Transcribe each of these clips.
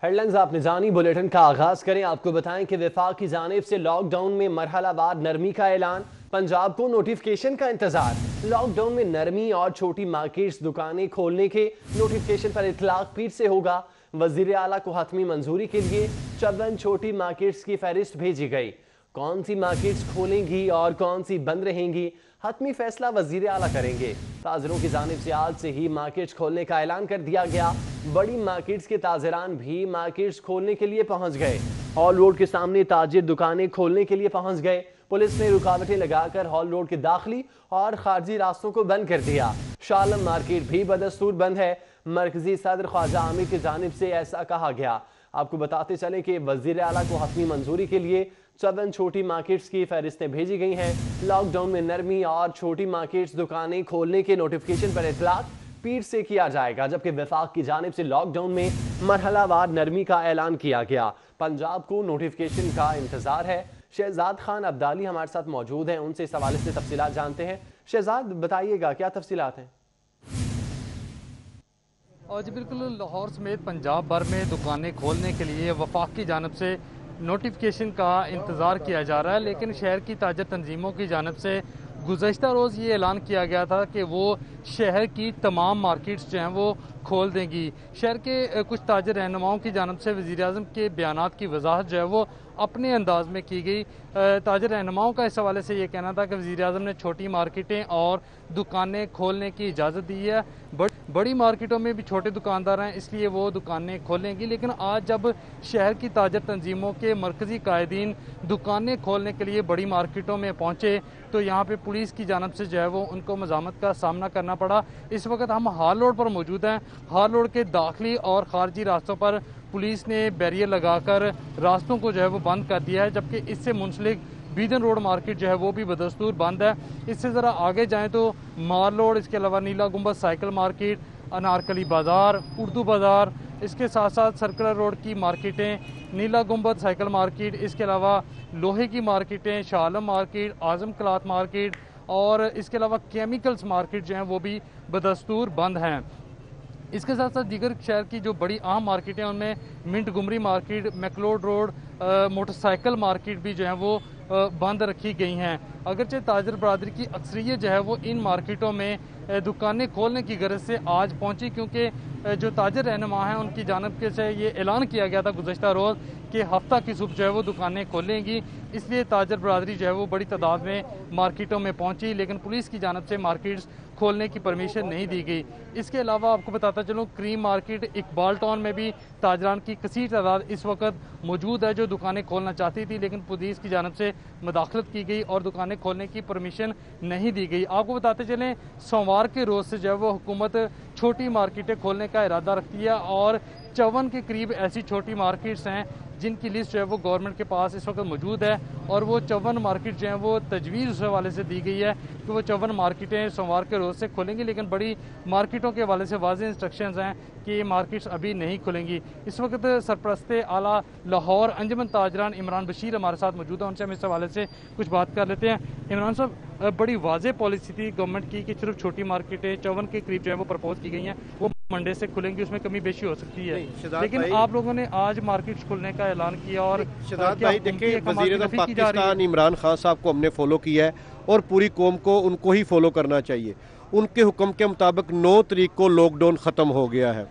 Headlines आपने जानी। Bulletin का आगाज करें। आपको बताएं कि वफाक की जानिब से लॉकडाउन में मरहलावार नरमी का ऐलान। पंजाब को नोटिफिकेशन का इंतजार। लॉकडाउन में नरमी और छोटी मार्केट्स दुकानें खोलने के नोटिफिकेशन पर इतलाक पीर से होगा। वजीर आला को हतमी मंजूरी के लिए 54 छोटी मार्केट्स की फहरिस्त भेजी गई। कौन सी मार्केट्स खोलेंगी और कौन सी बंद रहेंगी, हतमी फैसला वजीर आला करेंगे। ताजरों की जानिब से आज से ही मार्केट्स खोलने का ऐलान कर दिया गया। बड़ी मार्केट्स के ताजरान भी मार्केट्स खोलने के लिए पहुंच गए। हॉल रोड के सामने ताजिर दुकानें खोलने के लिए पहुंच गए। पुलिस ने रुकावटें लगाकर हॉल रोड के दाखिली और खारजी रास्तों को बंद कर दिया। शालम मार्केट भी बदस्तूर बंद है। मरकजी सदर ख्वाजा आमिर की जानिब से ऐसा कहा गया। आपको बताते चले कि वजीर आला को हतमी मंजूरी के लिए 54 छोटी मार्केट्स की फहरिस्तें भेजी गई हैं। लॉकडाउन में नरमी और छोटी मार्केट्स दुकानें खोलने के नोटिफिकेशन पर इतलाक पीर से किया जाएगा, जबकि वफाक की जानिब से लॉकडाउन में मरहलावार नरमी का ऐलान किया गया। पंजाब को नोटिफिकेशन का इंतजार है। शहजाद खान अब्दाली हमारे साथ मौजूद हैं, उनसे इस हवाले से तफसीलात जानते हैं। शहजाद, बताइएगा क्या तफसीलात हैं? और जी बिल्कुल, लाहौर समेत पंजाब भर में दुकानें खोलने के लिए वफाक की जानिब से नोटिफिकेशन का इंतज़ार किया जा रहा है, लेकिन शहर की ताजर तंजीमों की जानिब से गुज़श्ता रोज़ ये ऐलान किया गया था कि वो शहर की तमाम मार्केट्स जो हैं वो खोल देंगी। शहर के कुछ ताजर रहनुमाओं की जानिब से वज़ीर आज़म के बयानात की वजाहत जो है वो अपने अंदाज में की गई। ताजर रहनुमाओं का इस हवाले से ये कहना था कि वज़ीर आज़म ने छोटी मार्केटें और दुकानें खोलने की इजाज़त दी है। बड़ी मार्केटों में भी छोटे दुकानदार हैं, इसलिए वो दुकानें खोलेंगी। लेकिन आज जब शहर की ताजर तंजीमों के मरकज़ी कायदीन दुकानें खोलने के लिए बड़ी मार्केटों में पहुँचे तो यहाँ पे पुलिस की जानिब से जो है वो उनको मज़ामत का सामना करना पड़ा। इस वक्त हम हाल रोड पर मौजूद हैं। हाल रोड के दाखिली और खारजी रास्तों पर पुलिस ने बैरियर लगाकर रास्तों को जो है वो बंद कर दिया है, जबकि इससे मुंसलिक बीदन रोड मार्केट जो है वो भी बदस्तूर बंद है। इससे ज़रा आगे जाएं तो माल रोड, इसके अलावा नीला गुंबद साइकिल मार्केट, अनारकली बाज़ार, उर्दू बाज़ार, इसके साथ साथ सर्कुलर रोड की मार्केटें, नीला गुंबद साइकिल मार्केट, इसके अलावा लोहे की मार्केटें, शालम मार्केट, आज़म क्लॉथ मार्केट और इसके अलावा केमिकल्स मार्केट जो हैं वो भी बदस्तूर बंद हैं। इसके साथ साथ दीगर शहर की जो बड़ी अहम मार्केटें उनमें Mint Gumri market, McLeod road, motorcycle market भी जो है वो बंद रखी गई हैं। अगरचे ताजर बरादरी की अक्सरियत जो है वो इन मार्केटों में दुकानें खोलने की गरज से आज पहुंची, क्योंकि जो ताजर रहनुमा हैं उनकी जानिब के से ये ऐलान किया गया था गुज़श्ता रोज़ कि हफ्ता की सुबह जो है वो दुकानें खोलेंगी। इसलिए ताजर बरादरी जो है वो बड़ी तादाद में मार्केटों में पहुंची, लेकिन पुलिस की जानिब से मार्केट्स खोलने की परमिशन नहीं दी गई। इसके अलावा आपको बताता चलूँ, क्रीम मार्केट, इकबाल टाउन में भी ताजरान की कसीर तादाद इस वक्त मौजूद है जो दुकानें खोलना चाहती थी, लेकिन पुलिस की जानिब से मदाखलत की गई और दुकानें खोलने की परमिशन नहीं दी गई। आपको बताते चलें, सोमवार के रोज़ से जो है वो हुकूमत छोटी मार्केटें खोलने का इरादा रखती है और 54 के करीब ऐसी छोटी मार्केट्स हैं जिनकी लिस्ट जो है वो गवर्नमेंट के पास इस वक्त मौजूद है। और वो 54 मार्केट जो हैं वो तजवीज़ उस हवाले से दी गई है कि वो 54 मार्केटें सोमवार के रोज़ से खुलेंगी, लेकिन बड़ी मार्केटों के हवाले से वाज़ेह इंस्ट्रक्शंस हैं कि ये मार्केट्स अभी नहीं खुलेंगी। इस वक्त सरपरस्त आला लाहौर अंजुमन ताजरान इमरान बशीर हमारे साथ मौजूद है, उनसे हम इस हवाले से कुछ बात कर लेते हैं। इमरान साहब, बड़ी वाज़ेह पॉलिसी थी गवर्नमेंट की कि सिर्फ छोटी मार्केटें 54 के करीब जो है वो प्रपोज की गई हैं, वो मंडे से खुलेंगी, उसमें कमी बेशी हो सकती है, लेकिन आप लोगों ने आज मार्केट्स खुलने का ऐलान किया। और शहजाद भाई, देखिए, वज़ीर-ए-आज़म पाकिस्तान इमरान खान साहब को हमने फॉलो किया है और पूरी कौम को उनको ही फॉलो करना चाहिए। उनके हुक्म के मुताबिक 9 तारीख को लॉकडाउन ख़त्म हो गया है।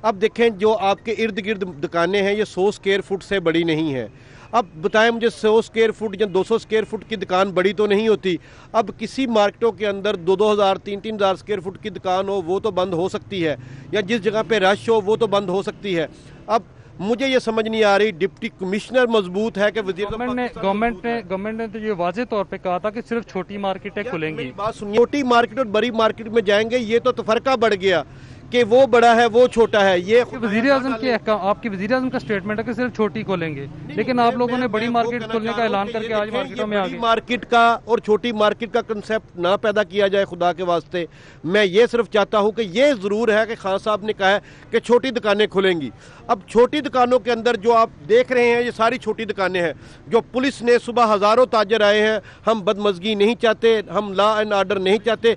अब देखें, जो आपके इर्द गिर्द दुकानें हैं ये 100 स्क्वायर फुट से बड़ी नहीं है। अब बताएं मुझे, 100 स्क्वायर फुट या 200 स्क्वायर फुट की दुकान बड़ी तो नहीं होती। अब किसी मार्केटों के अंदर 2-2 हज़ार 3-3 हज़ार स्क्वायर फुट की दुकान हो वो तो बंद हो सकती है, या जिस जगह पे रश हो वो तो बंद हो सकती है। अब मुझे ये समझ नहीं आ रही, डिप्टी कमिश्नर मजबूत है कि गवर्नमेंट ने तो ये वाज़े तौर पे कहा था कि सिर्फ छोटी मार्केटें खुलेंगी। बात सुनिए, छोटी मार्केट और बड़ी मार्केट में जाएंगे ये तो तफरका बढ़ गया कि वो बड़ा है वो छोटा है। ये वज़ीर आज़म के आपकी वज़ीर आज़म का स्टेटमेंट है कि सिर्फ छोटी खोलेंगे, लेकिन आप लोगों ने बड़ी मार्केट खोलने का ऐलान करके आज मार्केटों में आ गए। मार्केट का और छोटी मार्केट का कंसेप्ट ना पैदा किया जाए खुदा के वास्ते। मैं ये सिर्फ चाहता हूँ कि ये ज़रूर है कि खान साहब ने कहा है कि छोटी दुकानें खुलेंगी। अब छोटी दुकानों के अंदर जो आप देख रहे हैं ये सारी छोटी दुकानें हैं। जो पुलिस ने सुबह हज़ारों ताजर आए हैं, हम बदमज़गी नहीं चाहते, हम लॉ एंड ऑर्डर नहीं चाहते।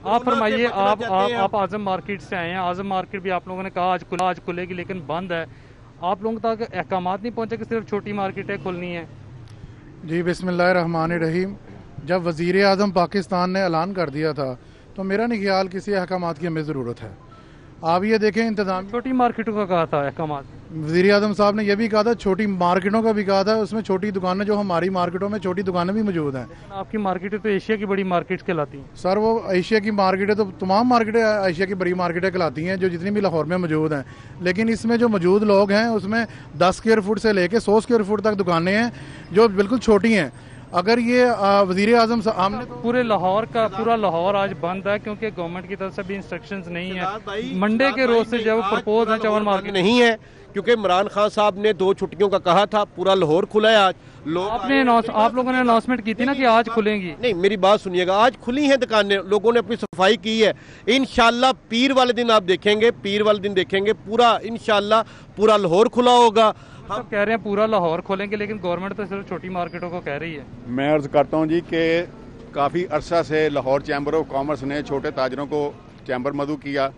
आप फरमाइए, आप आज़म मार्केट से आए हैं, आज़म मार्केट भी आप लोगों ने कहा आज खुलेगी लेकिन बंद है। आप लोगों तक अहकाम नहीं पहुँचे कि सिर्फ छोटी मार्केटें खुलनी है? जी बिस्मिल्लाहिर्रहमानिर्रहीम। जब वज़ीर आज़म पाकिस्तान ने ऐलान कर दिया था तो मेरा नहीं ख्याल किसी अहकाम की हमें ज़रूरत है। आप ये देखें, इंतज़ाम छोटी मार्केटों का कहा था अहकाम। वज़ीर आज़म साहब ने यह भी कहा था, छोटी मार्केटों का भी कहा था। उसमें छोटी दुकानें, जो हमारी मार्केटों में छोटी दुकानें भी मौजूद हैं। आपकी मार्केटें तो एशिया की बड़ी मार्केट्स कहलाती हैं। सर वो एशिया की मार्केटें तो तमाम मार्केटें एशिया की बड़ी मार्केटें कहलाती हैं, जो जितनी भी लाहौर में मौजूद हैं। लेकिन इसमें जो मौजूद लोग हैं उसमें 10 स्क्वायर फुट से लेके 100 स्क्वायर फुट तक दुकानें हैं जो बिल्कुल छोटी हैं। अगर ये वज़ीर आज़म साहब ने पूरे लाहौर का पूरा लाहौर आज बंद है क्योंकि गवर्नमेंट की तरफ से भी इंस्ट्रक्शंस नहीं है। मंडे के रोज से जब प्रपोज है चवन मार्केट नहीं है, क्योंकि इमरान खान साहब ने 2 छुट्टियों का कहा था। पूरा लाहौर खुला है आज। आप लोगों ने अनाउंसमेंट की थी ना कि आज खुलेंगी। नहीं, मेरी बात सुनिएगा, आज खुली हैं दुकानें, लोगों ने अपनी सफाई की है। इंशाल्लाह पीर वाले दिन आप देखेंगे, पीर वाले दिन देखेंगे पूरा इंशाल्लाह पूरा लाहौर खुला होगा। सब कह रहे हैं पूरा लाहौर खोलेंगे, लेकिन गवर्नमेंट तो सिर्फ छोटी मार्केटों को कह रही है। मैं अर्ज़ करता हूँ जी कि काफ़ी अरसा से लाहौर चैम्बर ऑफ कॉमर्स ने छोटे ताजरों को चैम्बर मदऊ किया,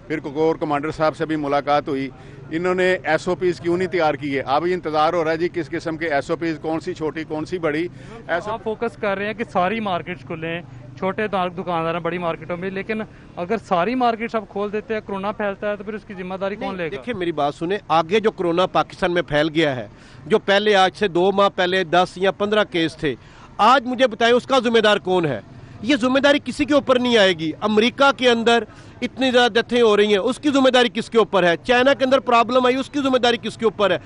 फिर कोर कमांडर साहब से भी मुलाकात हुई। इन्होंने SOPs क्यों नहीं तैयार किए? अब इंतज़ार हो रहा है जी किस किस्म के SOPs, कौन सी छोटी कौन सी बड़ी। आप फोकस कर रहे हैं कि सारी मार्केट्स खुलें, छोटे दुकानदार हैं बड़ी मार्केटों में, लेकिन अगर सारी मार्केट्स आप खोल देते हैं, कोरोना फैलता है तो फिर उसकी जिम्मेदारी कौन लेगा? देखिए मेरी बात सुने, आगे जो कोरोना पाकिस्तान में फैल गया है, जो पहले आज से 2 माह पहले 10 या 15 केस थे, आज मुझे बताएं उसका जिम्मेदार कौन है? ये जिम्मेदारी किसी के ऊपर नहीं आएगी। अमेरिका के अंदर इतनी ज़्यादा डेथें हो रही हैं, उसकी जिम्मेदारी किसके ऊपर है? चाइना के अंदर प्रॉब्लम आई, उसकी जिम्मेदारी किसके ऊपर है?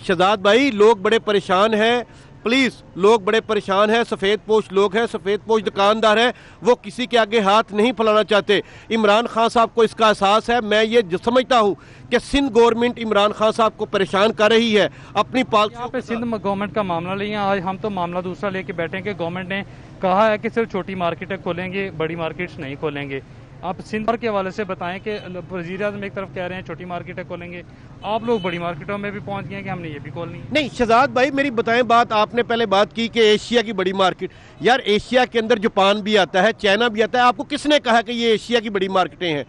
शहजाद भाई, लोग बड़े परेशान हैं, प्लीज़, लोग बड़े परेशान हैं। सफ़ेद पोश लोग हैं, सफ़ेद पोश दुकानदार हैं, वो किसी के आगे हाथ नहीं फैलाना चाहते। इमरान खान साहब को इसका एहसास है। मैं ये समझता हूँ कि सिंध गवर्नमेंट इमरान खान साहब को परेशान कर रही है अपनी यहाँ पे सिंध गवर्नमेंट का मामला नहीं है, आज हम तो मामला दूसरा लेके बैठे हैं कि गवर्नमेंट ने कहा है कि सिर्फ छोटी मार्केटें खोलेंगे, बड़ी मार्केट्स नहीं खोलेंगे। आप सिंध के हवाले से बताएं कि वज़ीर आज़म एक तरफ कह रहे हैं छोटी मार्केटें खोलेंगे, आप लोग बड़ी मार्केटों में भी पहुंच गए हैं कि हमने ये भी खोलनी है। नहीं शहजाद भाई, मेरी बताएं बात। आपने पहले बात की कि एशिया की बड़ी मार्केट, यार एशिया के अंदर जापान भी आता है, चाइना भी आता है। आपको किसने कहा कि ये एशिया की बड़ी मार्केटें हैं?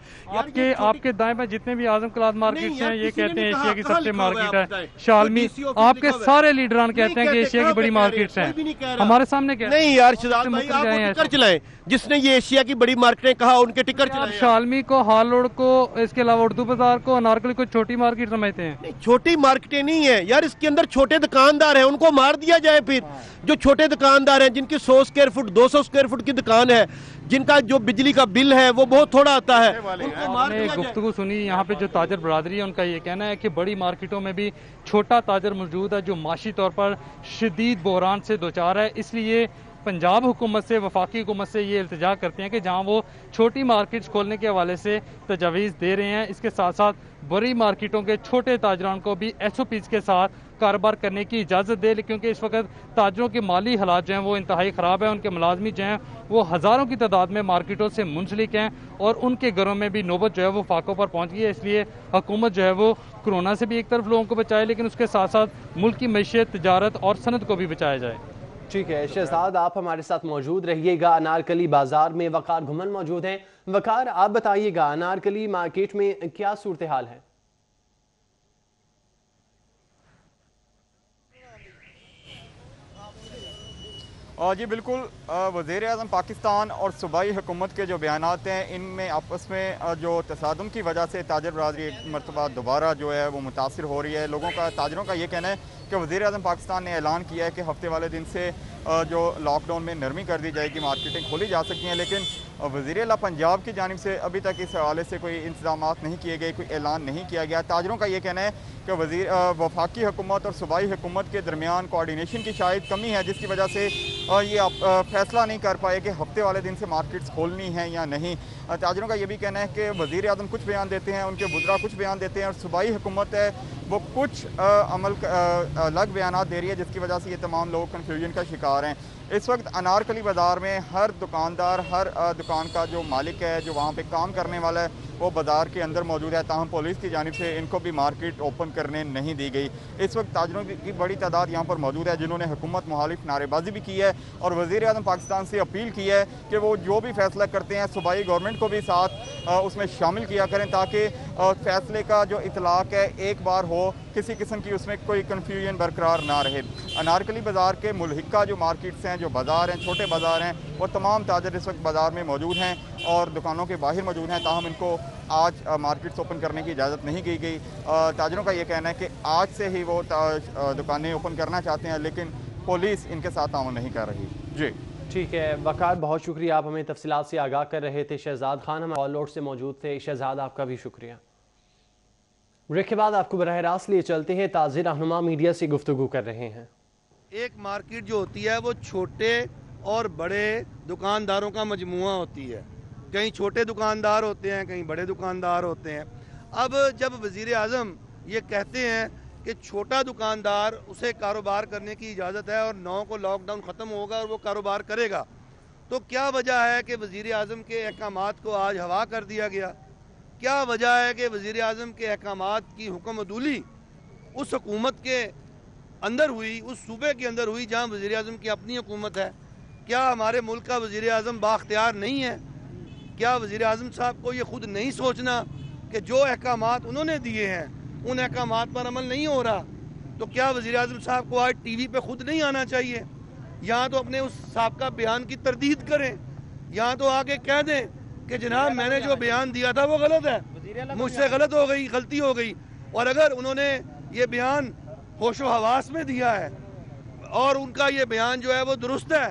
आपके दाएं में जितने भी आजम क्लास मार्केट्स हैं, ये कहते हैं एशिया की सबसे मार्केट है। शालमी, आपके सारे लीडरान कहते हैं कि एशिया की बड़ी मार्केट्स हैं, हमारे सामने कहते हैं। नहीं यार शहजाद भाई, आप टिकट चलाएं। जिसने ये एशिया की बड़ी मार्केटें कहा उनके टिकट चलाएं। शालमी को, हाल रोड को, इसके अलावा उर्दू बाजार को, अनारकली को छोटी मार्केट समझते हैं? छोटी मार्केटें नहीं है यार, इसके अंदर छोटे दुकानदार हैं, उनको मार दिया जाए। फिर जो छोटे दुकानदार हैं, जिनकी 100 स्क्वायर फुट 200 स्क्वायर फुट की दुकान है, जिनका जो बिजली का बिल है वो बहुत थोड़ा आता है, उनको मार दिया जाए। गुफ्तगू सुनी यहाँ पे जो ताजर बरादरी है, उनका ये कहना है कि बड़ी मार्केटों में भी छोटा ताजर मौजूद है जो माशी तौर पर शदीद बहरान से दोचार है। इसलिए पंजाब हुकूमत से, वफाकी हुकूमत से ये इल्तिजा करते हैं कि जहाँ वो छोटी मार्केट्स खोलने के हवाले से तजावीज़ दे रहे हैं, इसके साथ साथ बड़ी मार्केटों के छोटे ताजरान को भी SOPs के साथ कारोबार करने की इजाज़त दे, क्योंकि इस वक्त ताजरों के माली हालात जो हैं वो इंतहाई ख़राब है। उनके मुलाजमी जो हैं वो हज़ारों की तादाद में मार्केटों से मुंसलिक हैं और उनके घरों में भी नौबत जो है वो फाकों पर पहुँच गई है। इसलिए हुकूमत जो है वो कोरोना से भी एक तरफ लोगों को बचाए, लेकिन उसके साथ साथ मुल्क की मैशियत, तजारत और सनत को भी बचाया जाए। ठीक है शहजाद, आप हमारे साथ मौजूद रहिएगा। अनारकली बाजार में वकार घुमन मौजूद हैं। वकार, आप बताइएगा अनारकली मार्केट में क्या सूरत हाल है? जी बिल्कुल, वज़ीर आज़म पाकिस्तान और सूबाई हुकूमत के जो बयानात हैं, इनमें आपस में जो तसादुम की वजह से ताजर बरादरी एक मरतबा दोबारा जो है वो मुतासिर हो रही है। लोगों का, ताजरों का ये कहना है कि वज़ीर आज़म पाकिस्तान ने ऐलान किया है कि हफ्ते वाले दिन से जो लॉकडाउन में नरमी कर दी जाएगी, मार्केटें खोली जा सकती हैं, लेकिन वज़ीर आला पंजाब की जानिब से अभी तक इस हवाले से कोई इंतजामात नहीं किए गए, कोई ऐलान नहीं किया गया। ताजरों का ये कहना है कि वफाकी हुकूमत और सूबाई हुकूमत के दरमियान कोऑर्डिनेशन की शायद कमी है, जिसकी वजह से ये फैसला नहीं कर पाए कि हफ्ते वाले दिन से मार्केट्स खोलनी है या नहीं। ताजरों का ये भी कहना है कि वज़ीर आज़म कुछ बयान देते हैं, उनके वुज़रा कुछ बयान देते हैं और सूबाई हुकूमत है वो कुछ अलग बयान दे रही है, जिसकी वजह से ये तमाम लोग कन्फ्यूजन का शिकार हैं। इस वक्त अनारकली बाज़ार में हर दुकानदार, हर दुकान का जो मालिक है, जो वहाँ पे काम करने वाला है, वो बाज़ार के अंदर मौजूद है। ताहम पुलिस की जानिब से इनको भी मार्केट ओपन करने नहीं दी गई। इस वक्त ताजरों की बड़ी तादाद यहाँ पर मौजूद है, जिन्होंने हुकूमत मुखालिफ नारेबाजी भी की है और वज़ीर आज़म पाकिस्तान से अपील की है कि वो जो भी फैसला करते हैं सूबाई गवर्नमेंट को भी साथ उसमें शामिल किया करें, ताकि फैसले का जो इतलाक़ है एक बार हो वो किसी किस्म की उसमें कोई कन्फ्यूजन बरकरार ना रहे। अनारकली बाज़ार के मुल्हिका जो मार्केट्स हैं, जो बाज़ार हैं, छोटे बाज़ार हैं, वो तमाम ताजर इस वक्त बाज़ार में मौजूद हैं और दुकानों के बाहर मौजूद हैं। ताहम इनको आज मार्केट्स ओपन करने की इजाज़त नहीं दी गई। ताजरों का ये कहना है कि आज से ही वो दुकानें ओपन करना चाहते हैं, लेकिन पुलिस इनके साथ ताउन नहीं कर रही। जी ठीक है वकार, बहुत शुक्रिया, आप हमें तफसीलात से आगाह कर रहे थे। शहजाद खान हम ऑल से मौजूद थे। शहजाद, आपका भी शुक्रिया। ब्रेक के बाद आपको बराह रास्त लिए चलते हैं, ताज़ी रहनुमा मीडिया से गुफ्तगू कर रहे हैं। एक मार्केट जो होती है वो छोटे और बड़े दुकानदारों का मजमुआ होती है। कहीं छोटे दुकानदार होते हैं, कहीं बड़े दुकानदार होते हैं। अब जब वज़ीर आज़म ये कहते हैं कि छोटा दुकानदार उसे कारोबार करने की इजाज़त है और 9 को लॉकडाउन ख़त्म होगा और वो कारोबार करेगा, तो क्या वजह है कि वज़ीर आज़म के अहकामात को आज हवा कर दिया गया? क्या वजह है कि वज़ीर आज़म के अहकामात की हुक्म अदूली उस हुकूमत के अंदर हुई, उस सूबे के अंदर हुई जहाँ वज़ीर आज़म की अपनी हुकूमत है? क्या हमारे मुल्क का वज़ीर आज़म बाख्तियार नहीं है? क्या वज़ीर आज़म साहब को ये खुद नहीं सोचना कि जो अहकामात उन्होंने दिए हैं उन अहकामात पर अमल नहीं हो रहा? तो क्या वज़ीर आज़म साहब को आज टीवी पे खुद नहीं आना चाहिए? यहाँ तो अपने उस साहब का बयान की तरदीद करें, यहाँ तो आके कह दें कि जनाब मैंने जो बयान दिया था वो गलत है, मुझसे गलत हो गई, गलती हो गई। और अगर उन्होंने ये बयान होशो हवास में दिया है और उनका ये बयान जो है वो दुरुस्त है,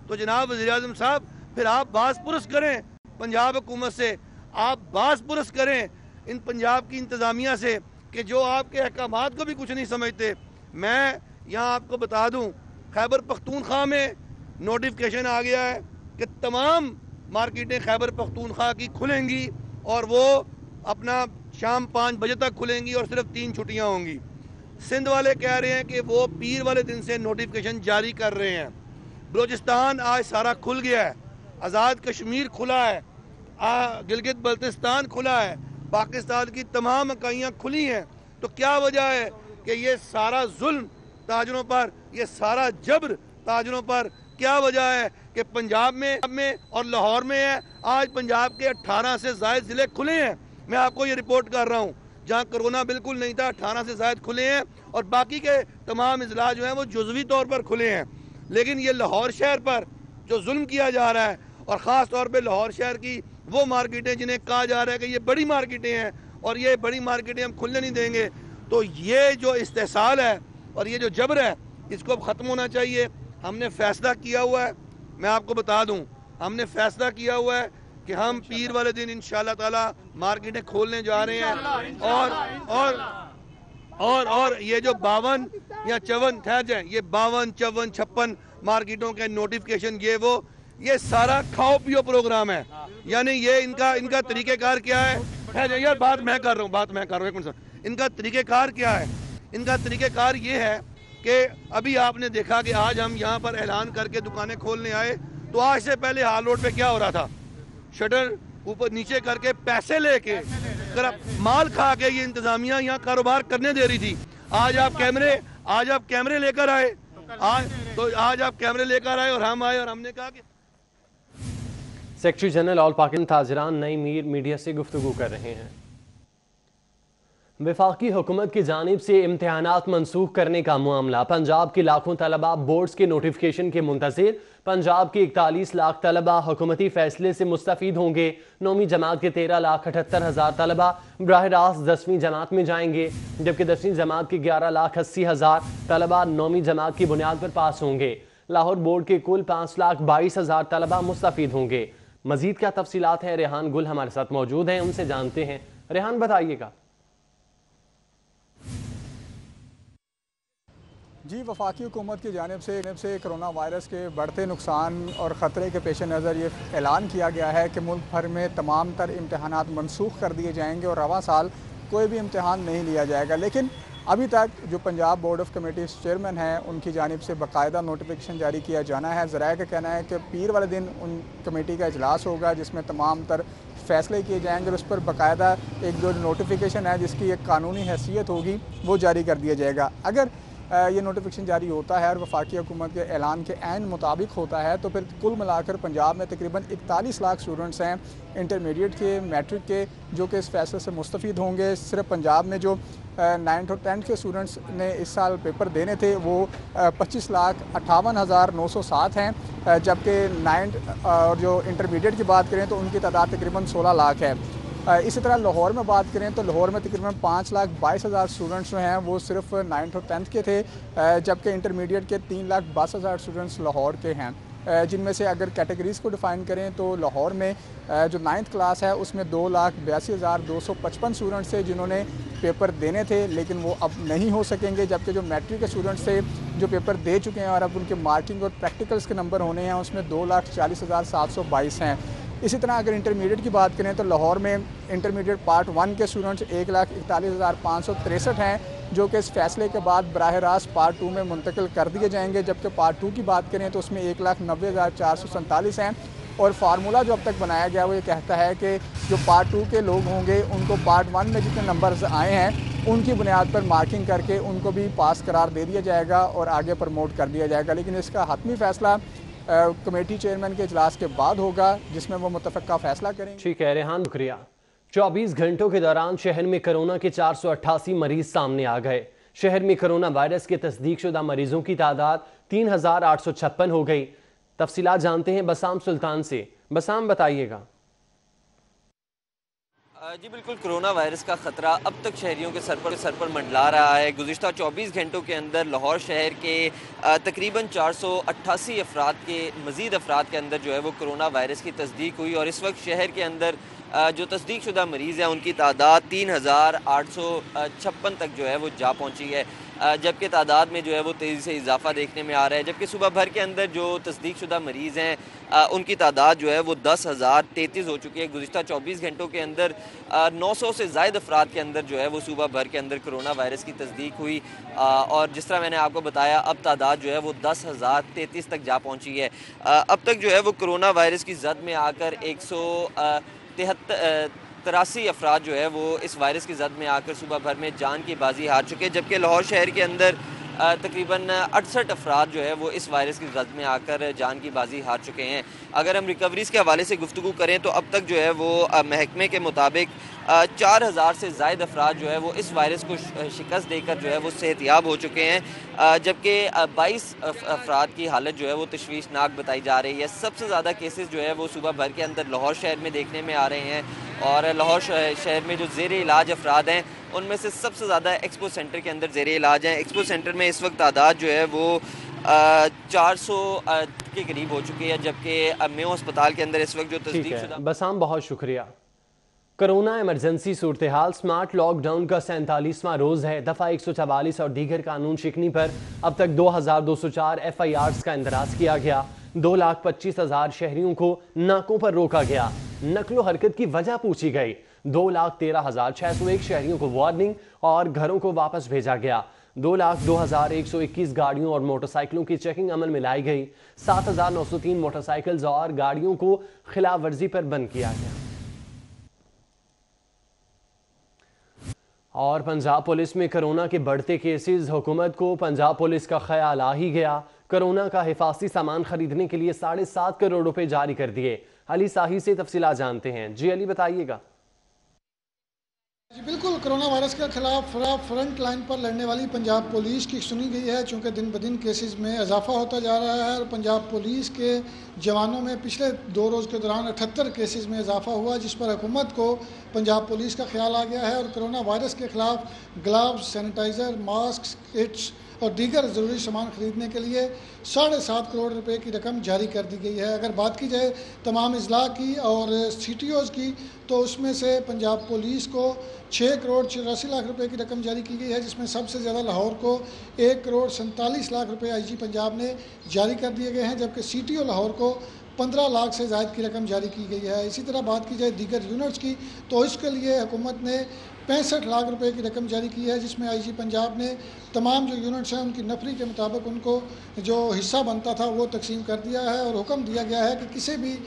तो जनाब वज़ीर आज़म साहब फिर आप बास पुरस करें पंजाब हुकूमत से, आप बास पुरस करें इन पंजाब की इंतज़ामिया से कि जो आपके अहकामात को भी कुछ नहीं समझते। मैं यहाँ आपको बता दूँ, खैबर पख्तूनख्वा में नोटिफिकेशन आ गया है कि तमाम मार्केटें खैबर पख्तूनख्वा की खुलेंगी और वो अपना शाम 5 बजे तक खुलेंगी और सिर्फ 3 छुट्टियाँ होंगी। सिंध वाले कह रहे हैं कि वो पीर वाले दिन से नोटिफिकेशन जारी कर रहे हैं। बलूचिस्तान आज सारा खुल गया है, आज़ाद कश्मीर खुला है, गिलगित बल्तिस्तान खुला है, पाकिस्तान की तमाम इकाइयाँ खुली हैं। तो क्या वजह है कि ये सारा जुल्म ताजरों पर, ये सारा जबर ताजरों पर, क्या वजह है कि पंजाब में और लाहौर में है? आज पंजाब के 18 से ज़ायद ज़िले खुले हैं। मैं आपको ये रिपोर्ट कर रहा हूँ, जहाँ कोरोना बिल्कुल नहीं था 18 से ज़ायद खुले हैं और बाकी के तमाम अजला जो हैं वो जुज़वी तौर पर खुले हैं। लेकिन ये लाहौर शहर पर जो जुल्म किया जा रहा है और ख़ास तौर पर लाहौर शहर की वो मार्केटें जिन्हें कहा जा रहा है कि ये बड़ी मार्केटें हैं और ये बड़ी मार्केटें हम खुलने नहीं देंगे, तो ये जो इस्तेसाल है और ये जो जबर है इसको अब ख़त्म होना चाहिए। हमने फ़ैसला किया हुआ है, मैं आपको बता दूं, हमने फ़ैसला किया हुआ है कि हम पीर वाले दिन इंशाअल्लाह ताला मार्केटें खोलने जा रहे हैं और ये जो 52 या 54 ठहर जाए, ये 52, 54, 56 मार्केटों के नोटिफिकेशन ये सारा खाओ पियो प्रोग्राम है। यानी ये इनका तरीक़ेकार क्या है? यार बात मैं कर रहा हूँ एक मिनट। इनका तरीक़ेकार क्या है? इनका तरीक़ेकार ये है कि अभी आपने देखा कि आज हम यहाँ पर ऐलान करके दुकानें खोलने आए, तो आज से पहले हाल रोड पे क्या हो रहा था? शटर ऊपर नीचे करके पैसे लेके माल खा के ये इंतजामिया यहाँ कारोबार करने दे रही थी। आज आप कैमरे लेकर आए, आज आप कैमरे लेकर आए और हम आए और हमने कहा कि सेक्रेटरी जनरल ऑल पाकिस्तान ताजरान नई मीर मीडिया से गुफ्तगू कर रहे हैं। वफाकी हुकूमत की जानिब से इम्तहानात मनसूख करने का मामला, पंजाब के लाखों तलबा बोर्ड्स के नोटिफिकेशन के मुंतज़िर। पंजाब के 41 लाख तलबा हुकूमती फैसले से मुस्तफ़ीद होंगे। 9वीं जमात के 13,78,000 तलबा बराह रास्त 10वीं जमात में जाएंगे, जबकि 10वीं जमात के 11,80,000 तलबा 9वीं जमात की बुनियाद पर पास होंगे। लाहौर बोर्ड के कुल 5,22,000 तलबा मुस्तफ़ीद होंगे। मजीद क्या तफसीलात हैं? रेहान गुल हमारे साथ मौजूद हैं, उनसे जानते हैं। रेहान बताइएगा। जी, वफाकी हुकूमत की जानिब से कोरोना वायरस के बढ़ते नुकसान और ख़तरे के पेश नज़र ये ऐलान किया गया है कि मुल्क भर में तमाम तर इम्तहानात मनसूख कर दिए जाएंगे और रवा साल कोई भी इम्तहान नहीं लिया जाएगा। लेकिन अभी तक जो Punjab board of committees chairman हैं उनकी जानिब से बाकायदा नोटिफिकेशन जारी किया जाना है। ज़राए का कहना है कि पीर वाले दिन उन कमेटी का इजलास होगा जिसमें तमाम तर फ़ैसले किए जाएंगे और उस पर बाकायदा एक जो नोटिफिकेशन है जिसकी एक कानूनी हैसियत होगी वो जारी कर दिया जाएगा। अगर ये नोटिफिकेशन जारी होता है और वफाकी हुकूमत के ऐलान के ऐन मुताबिक होता है, तो फिर कुल मिलाकर पंजाब में तकरीबन 41 लाख स्टूडेंट्स हैं इंटरमीडिएट के, मैट्रिक के, जो कि इस फैसले से मुस्तफ़ीद होंगे। सिर्फ पंजाब में जो 9th और 10th के स्टूडेंट्स ने इस साल पेपर देने थे वो 25,58,907 हैं, जबकि 9th और जो इंटरमीडिएट की बात करें तो उनकी तादाद तकरीबन 16 लाख है। इसी तरह लाहौर में बात करें तो लाहौर में तकरीबन 5,22,000 स्टूडेंट्स जो हैं वो सिर्फ 9th और 10th के थे, जबकि इंटरमीडिएट के 3,22,000 स्टूडेंट्स लाहौर के हैं, जिनमें से अगर कैटेगरीज़ को डिफ़ाइन करें तो लाहौर में जो 9th क्लास है उसमें 2,82,255 स्टूडेंट्स थे जिन्होंने पेपर देने थे, लेकिन वो अब नहीं हो सकेंगे, जबकि जो मैट्रिक के स्टूडेंट्स थे जो पेपर दे चुके हैं और अब उनके मार्किंग और प्रैक्टिकल्स के नंबर होने हैं उसमें 2,40,722 हैं। इसी तरह अगर इंटरमीडिएट की बात करें तो लाहौर में इंटरमीडिएट पार्ट 1 के स्टूडेंट्स 1,41,563 हैं, जो कि इस फैसले के बाद बराह रास्त पार्ट 2 में मुंतकिल कर दिए जाएंगे, जबकि पार्ट 2 की बात करें तो उसमें 1,90,447 हैं। और फार्मूला जो अब तक बनाया गया वो ये कहता है कि जो पार्ट 2 के लोग होंगे उनको पार्ट 1 में जितने नंबर्स आए हैं उनकी बुनियाद पर मार्किंग करके उनको भी पास करार दे दिया जाएगा और आगे प्रमोट कर दिया जाएगा, लेकिन इसका हतमी फैसला कमेटी चेयरमैन के इजलास के बाद होगा जिसमें वो मुतफ़क्का फैसला करेंगे। ठीक है रेहान, शुक्रिया। 24 घंटों के दौरान शहर में कोरोना के 488 मरीज सामने आ गए। शहर में कोरोना वायरस के तस्दीकशुदा मरीजों की तादाद 3,856 हो गई। तफसीलात जानते हैं बसाम सुल्तान से। बसाम, बताइएगा। जी बिल्कुल, कोरोना वायरस का ख़तरा अब तक शहरियों के सर पर मंडला रहा है। गुज़िश्ता 24 घंटों के अंदर लाहौर शहर के तकरीबन 488 अफराद के मज़ीद अफराद के अंदर जो है वो कोरोना वायरस की तस्दीक हुई और इस वक्त शहर के अंदर जो तस्दीक शुदा मरीज़ हैं उनकी तादाद 3,856 तक जो है वो जा पहुँची है, जबकि तादाद में जो है वो तेज़ी से इजाफा देखने में आ रहा है। जबकि सुबह भर के अंदर जो तस्दीक शुदा मरीज़ हैं उनकी तादाद जो है वो 10,033 हो चुकी है। गुज़िश्ता 24 घंटों के अंदर 900 से ज़ायद अफराद के अंदर जो है वो सुबह भर के अंदर कोरोना वायरस की तस्दीक हुई और जिस तरह मैंने आपको बताया अब तादाद जो है वो 10,033 तक जा पहुँची है। अब तक जो है वो कोरोना वायरस की जद में आकर 183 अफराद जो है वो इस वायरस की जद में आकर सुबह भर में जान की बाजी हार चुके हैं, जबकि लाहौर शहर के अंदर तकरीबन 68 अफराद जो है वो इस वायरस की जद में आकर जान की बाजी हार चुके हैं। अगर हम रिकवरीज़ के हवाले से गुफ्तगू करें तो अब तक जो है वो महकमे के मुताबिक 4,000 से ज़ायद अफराद जो है वो इस वायरस को शिकस्त देकर जो है वो सेहतियाब हो चुके हैं, जबकि 22 अफराद की हालत जो है वो तशवीशनाक बताई जा रही है। सबसे ज़्यादा केसेस जो है वो सुबह भर के अंदर लाहौर शहर में देखने में आ रहे हैं और लाहौर शहर में जो ज़ेर इलाज अफराद हैं उनमें से सबसे ज़्यादा एक्सपो सेंटर के अंदर ज़ेर इलाज हैं। एक्सपो सेंटर में इस वक्त तादाद जो है वो 400 के करीब हो चुकी है, जबकि मेयो अस्पताल के अंदर इस वक्त जो तस्दीक शुदा। बसाम, बहुत शुक्रिया। कोरोना इमरजेंसी सूरत हाल स्मार्ट लॉकडाउन का 47वां रोज़ है। दफ़ा 144 और दीगर कानून शिकनी पर अब तक 2,204 FIRs का इंदराज किया गया। 2,25,000 शहरियों को नाकों पर रोका गया। नकलो हरकत की वजह पूछी गई। 2,13,601 शहरियों को वार्निंग और घरों को वापस भेजा गया। 2,02,121 गाड़ियों और मोटरसाइकिलों की चेकिंग अमल में लाई गई। 7,903 मोटरसाइकिल्स और गाड़ियों को खिलाफ वर्जी पर बंद किया गया। और पंजाब पुलिस में कोरोना के बढ़ते केसेस, हुकूमत को पंजाब पुलिस का ख्याल आ ही गया। कोरोना का हिफाजती सामान खरीदने के लिए 7.5 करोड़ रुपए जारी कर दिए। अली साही से तफसीलात जानते हैं। जी अली, बताइएगा। जी बिल्कुल, कोरोना वायरस के खिलाफ फ्रंट लाइन पर लड़ने वाली पंजाब पुलिस की सुनी गई है, चूँकि दिन ब दिन केसेस में इजाफा होता जा रहा है और पंजाब पुलिस के जवानों में पिछले 2 रोज़ के दौरान 78 केसेस में इजाफा हुआ, जिस पर हुकूमत को पंजाब पुलिस का ख्याल आ गया है और कोरोना वायरस के खिलाफ ग्लव्स, सैनिटाइज़र, मास्क, किट्स और दीगर ज़रूरी सामान खरीदने के लिए 7.5 करोड़ रुपए की रकम जारी कर दी गई है। अगर बात की जाए तमाम अजला की और CTOs की तो उसमें से पंजाब पुलिस को 6 करोड़ 84 लाख रुपए की रकम जारी की गई है, जिसमें सबसे ज़्यादा लाहौर को 1 करोड़ 47 लाख रुपए IG पंजाब ने जारी कर दिए गए हैं, जबकि CTO लाहौर को 15 लाख से ज़ायद की रकम जारी की गई है। इसी तरह बात की जाए दीगर यूनिट्स की तो इसके लिए हुकूमत ने 65 लाख रुपए की रकम जारी की है, जिसमें IG पंजाब ने तमाम जो यूनिट्स हैं उनकी नफरी के मुताबिक उनको जो हिस्सा बनता था वो तकसीम कर दिया है और हुक्म दिया गया है कि किसी भी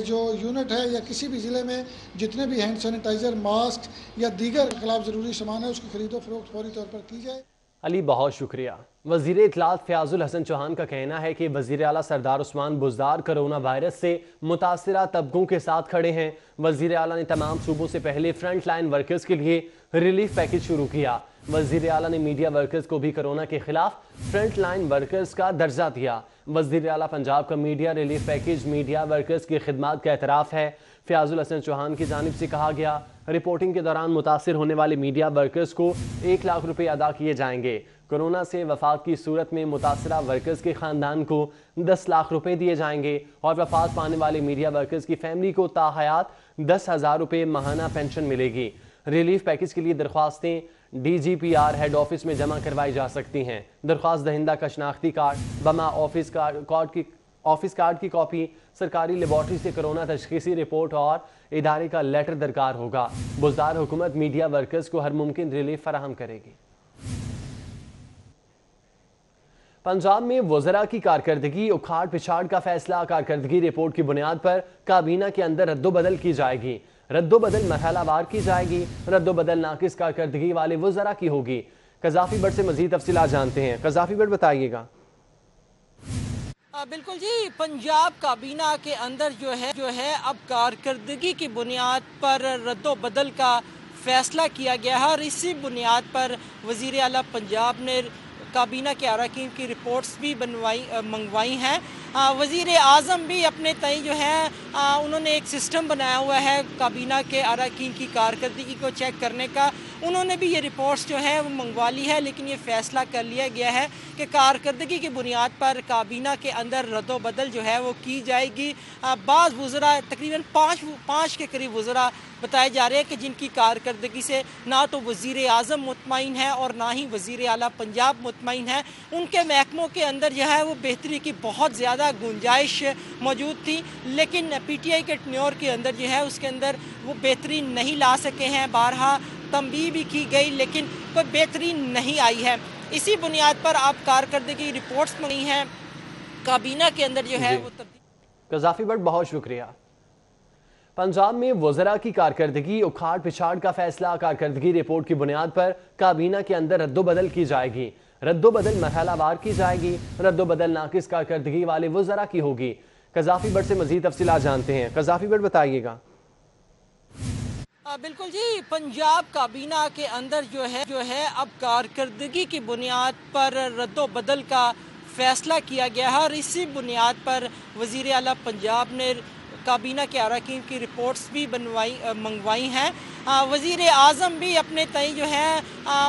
जो यूनिट है या किसी भी ज़िले में जितने भी हैंड सैनिटाइज़र, मास्क या दीगर खिलाफ ज़रूरी सामान है उसकी खरीदो फरोख्त फौरी तौर पर की जाए। अली, बहुत शुक्रिया। वज़ीर इत्तलात फ़याज़ुल हसन चौहान का कहना है कि वज़ीर आला सरदार उस्मान बुज़दार कोरोना वायरस से मुतासिरा तबकों के साथ खड़े हैं। वज़ीर आला ने तमाम सूबों से पहले फ्रंट लाइन वर्कर्स के लिए रिलीफ पैकेज शुरू किया। वज़ीर आला ने मीडिया वर्कर्स को भी कोरोना के खिलाफ फ्रंट लाइन वर्कर्स का दर्जा दिया। वज़ीर आला पंजाब का media relief package media workers की खिदमत का एतराफ़ है। फ़याज़ुल हसन चौहान की जानिब से कहा गया, रिपोर्टिंग के दौरान मुतासिर होने वाले मीडिया वर्कर्स को 1 लाख रुपये अदा किए जाएंगे। कोरोना से वफात की सूरत में मुतासरा वर्कर्स के ख़ानदान को 10 लाख रुपये दिए जाएंगे और वफात पाने वाले मीडिया वर्कर्स की फैमिली को ताहयात 10,000 रुपये माहाना पेंशन मिलेगी। रिलीफ पैकेज के लिए दरख्वास्तें DGPR हेड ऑफिस में जमा करवाई जा सकती हैं। दरख्वास्त दहिंदा का शनाख्ती कार्ड, बमा ऑफिस कार्ड की कॉपी, सरकारी लेबॉर्ट्री से कोरोना तशखीसी रिपोर्ट और इदारे का लेटर दरकार होगा। बुज़दार हुकूमत मीडिया वर्कर्स को हर मुमकिन रिलीफ फराहम करेगी। पंजाब में वज़रा की कारकर्दगी उखाड़ पिछाड़ का फैसला। कारकर्दगी रिपोर्ट की बुनियाद पर काबीना के अंदर रद्दोबदल की जाएगी। रद्दोबदल मरहलावार की जाएगी। रद्दोबदल नाकिस कारकर्दगी वाले वज़रा की होगी। कज़ाफ़ी बट से मज़ीद तफसीलात जानते हैं। कज़ाफ़ी बट बताइएगा। बिल्कुल जी, पंजाब काबीना के अंदर जो है अब कारकर्दगी की बुनियाद पर रद्दोबदल का फैसला किया गया है और इसी बुनियाद पर वज़ीर आला पंजाब ने काबीना के अरकान की रिपोर्ट्स भी मंगवाई हैं। वज़ीर आज़म भी अपने तय जो है उन्होंने एक सिस्टम बनाया हुआ है काबीना के अरकान की कारकर्दगी को चेक करने का। उन्होंने भी ये रिपोर्ट्स जो है वो मंगवा ली है, लेकिन ये फ़ैसला कर लिया गया है कि कारकर्दगी की बुनियाद पर काबीना के अंदर रद्दोबदल जो है वो की जाएगी। बाज़ वज़रा तकरीबन पाँच के करीब वज़रा बताए जा रहे हैं कि जिनकी कारकर्दगी से ना तो वज़ीर आज़म मुतमईन है और ना ही वज़ीर आला पंजाब मुतमईन है। उनके महकमों के अंदर जो है वो बेहतरी की बहुत ज़्यादा गुंजाइश मौजूद थी, लेकिन PTI के टेन्योर के अंदर जो है उसके अंदर वो बेहतरी नहीं ला सके हैं। बारहा तंबीह भी की गई लेकिन कोई बेहतरी नहीं आई है। इसी बुनियाद पर आप कारकर्दगी रिपोर्ट्स मंगी हैं काबीना के अंदर जो है वो कज़ाफ़ी बट बहुत शुक्रिया। पंजाब में वज़रा की कारकर्दगी उखाड़ पिछाड़ का फैसला। कारकर्दगी रिपोर्ट की बुनियाद पर काबीना के अंदर रद्दोबदल की जाएगी। रद्दोबदल मरहलावार की जाएगी। रद्दोबदल नाकिस कारकर्दगी वाले वज़रा की होगी। कज़ाफ़ी बट से मज़ीद तफसीलात जानते हैं। कज़ाफ़ी बट बताइएगा। बिल्कुल जी, पंजाब काबीना के अंदर जो है अब कारकर्दगी की बुनियाद पर रद्दोबदल का फैसला किया गया है और इसी बुनियाद पर वज़ीर आला पंजाब ने काबीना के अरकान की रिपोर्ट्स भी मंगवाई हैं। वज़ीर आज़म भी अपने तय जो है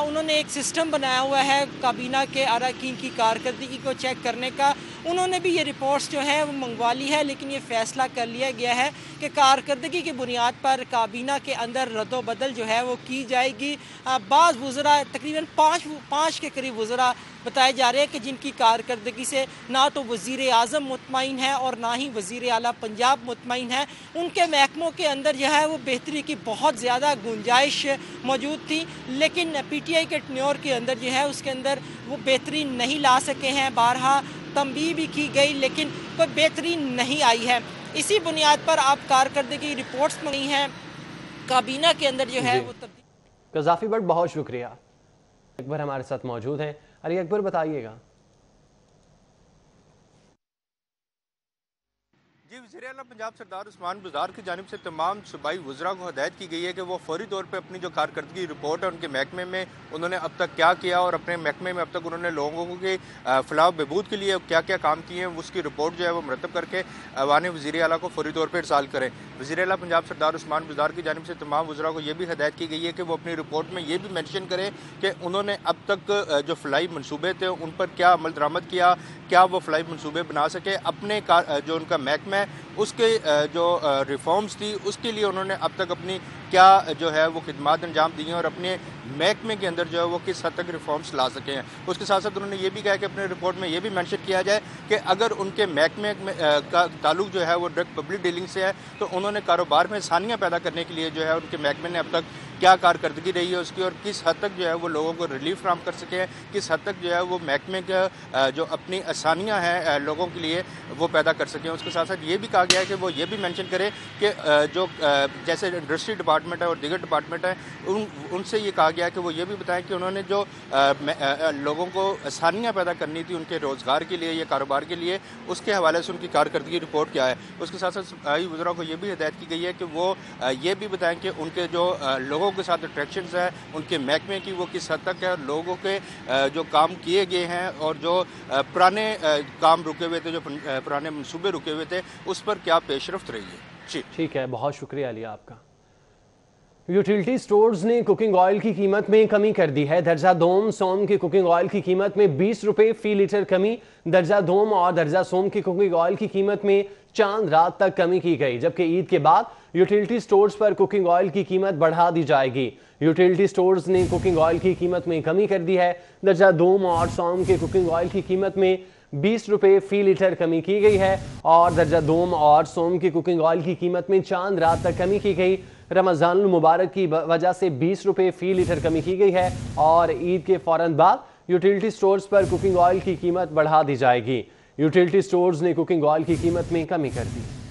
उन्होंने एक सिस्टम बनाया हुआ है काबीना के अरकान की कारकर्दगी को चेक करने का। उन्होंने भी ये रिपोर्ट्स जो है वो मंगवा ली है, लेकिन ये फ़ैसला कर लिया गया है कि कारकर्दगी की बुनियाद पर काबीना के अंदर रद्दोबदल जो है वो की जाएगी। बाज़ वज़रा तकरीबन पाँच के करीब वज़रा बताए जा रहे हैं कि जिनकी कारकर्दगी से ना तो वज़ीर आज़म मुतमईन है और ना ही वज़ीर आला पंजाब मुतमईन है। उनके महकमों के अंदर जो है वो बेहतरी की बहुत ज़्यादा गुंजाइश मौजूद थी, लेकिन PTI के टेन्योर के अंदर जो है उसके अंदर वो बेहतरी नहीं ला सके हैं। बारहा तंबीह भी की गई लेकिन कोई बेहतरी नहीं आई है। इसी बुनियाद पर आप कारकर्दगी रिपोर्ट्स मंगी हैं काबीना के अंदर जो है वो कज़ाफ़ी बट बहुत शुक्रिया। अकबर हमारे साथ मौजूद हैं। अली अकबर बताइएगा। जी, वज़ीर आला पंजाब सरदार उस्मान बुज़दार की जानिब से तमाम सूबाई वज़रा को हदायत की गई है कि वो फौरी तौर पे अपनी जो कारकर्दगी रिपोर्ट है उनके महकमे में उन्होंने अब तक क्या किया और अपने महकमे में अब तक उन्होंने लोगों के फलाह बहबूद के लिए क्या क्या काम किए हैं उसकी रिपोर्ट जो है वो मरतब करके ऐवान वज़ीर आला को फौरी तौर पर इरसाल करें। वज़ीर आला पंजाब सरदार उस्मान बुज़दार की जानिब से तमाम वज़रा को ये भी हदायत की गई है कि वो अपनी रिपोर्ट में ये भी मैंशन करें कि उन्होंने अब तक जो फलाई मनसूबे थे उन पर क्या अमल दरामद किया, क्या वो फलाई मनसूबे बना सके। अपने जो उनका महकमा है उसके जो रिफॉर्म्स थी उसके लिए उन्होंने अब तक अपनी क्या जो है वो खिदमात अंजाम दी हैं और अपने महकमे के अंदर जो है वो किस हद तक रिफॉर्म्स ला सके हैं। उसके साथ साथ उन्होंने ये भी कहा कि अपने रिपोर्ट में ये भी मेंशन किया जाए कि अगर उनके महकमे का ताल्लुक जो है वो डायरेक्ट पब्लिक डीलिंग से है तो उन्होंने कारोबार में आसानियाँ पैदा करने के लिए जो है उनके महकमे ने अब तक क्या कारकर्दगी रही है उसकी और किस हद तक जो है वो लोगों को रिलीफ फराहम कर सके हैं, किस हद तक जो है वो महकमे का जो अपनी आसानियाँ हैं लोगों के लिए वो पैदा कर सकें। उसके साथ साथ ये भी कहा कहा गया है कि वो ये भी मेंशन करें कि जो जैसे इंडस्ट्री डिपार्टमेंट है और दीगर डिपार्टमेंट है उनसे ये कहा गया है कि वो ये भी बताएं कि उन्होंने जो लोगों को आसानियाँ पैदा करनी थी उनके रोज़गार के लिए या कारोबार के लिए, उसके हवाले से उनकी कारकर्दगी रिपोर्ट क्या है। उसके साथ साथ सफाई वज़रा को ये भी हिदायत की गई है कि वो ये भी बताएं कि उनके जो लोगों के साथ अट्रैक्शंस है उनके महकमे की वो किस हद तक है, लोगों के जो काम किए गए हैं और जो पुराने काम रुके हुए थे, जो पुराने मंसूबे रुके हुए थे, उस पर क्या पेशरफ्त रही है। ठीक है, बहुत शुक्रिया अली आपका। यूटिलिटी स्टोर्स ने कुकिंग ऑयल की कीमत में कमी कर दी है। दर्जा दोम सोम की कुकिंग ऑयल की कीमत में 20 रुपए फी लीटर कमी। दर्जा दोम और दर्जा सोम की कुकिंग ऑयल की कीमत में चांद रात तक कमी की गई, जबकि ईद के बाद यूटिलिटी स्टोर्स पर कुकिंग ऑयल की कीमत बढ़ा दी जाएगी। यूटिलिटी स्टोर्स ने कुकिंग ऑयल की कीमत में कमी कर दी है। दर्जा दोम और सोम के कुकिंग ऑयल की कीमत में 20 रुपए फी लीटर कमी की गई है और दर्जा दोम और सोम की कुकिंग ऑयल की कीमत में चांद रात तक कमी की गई। रमज़ान मुबारक की वजह से 20 रुपए फी लीटर कमी की गई है और ईद के फौरन बाद यूटिलिटी स्टोर्स पर कुकिंग ऑयल की कीमत बढ़ा दी जाएगी। यूटिलिटी स्टोर्स ने कुकिंग ऑयल की कीमत में कमी कर दी।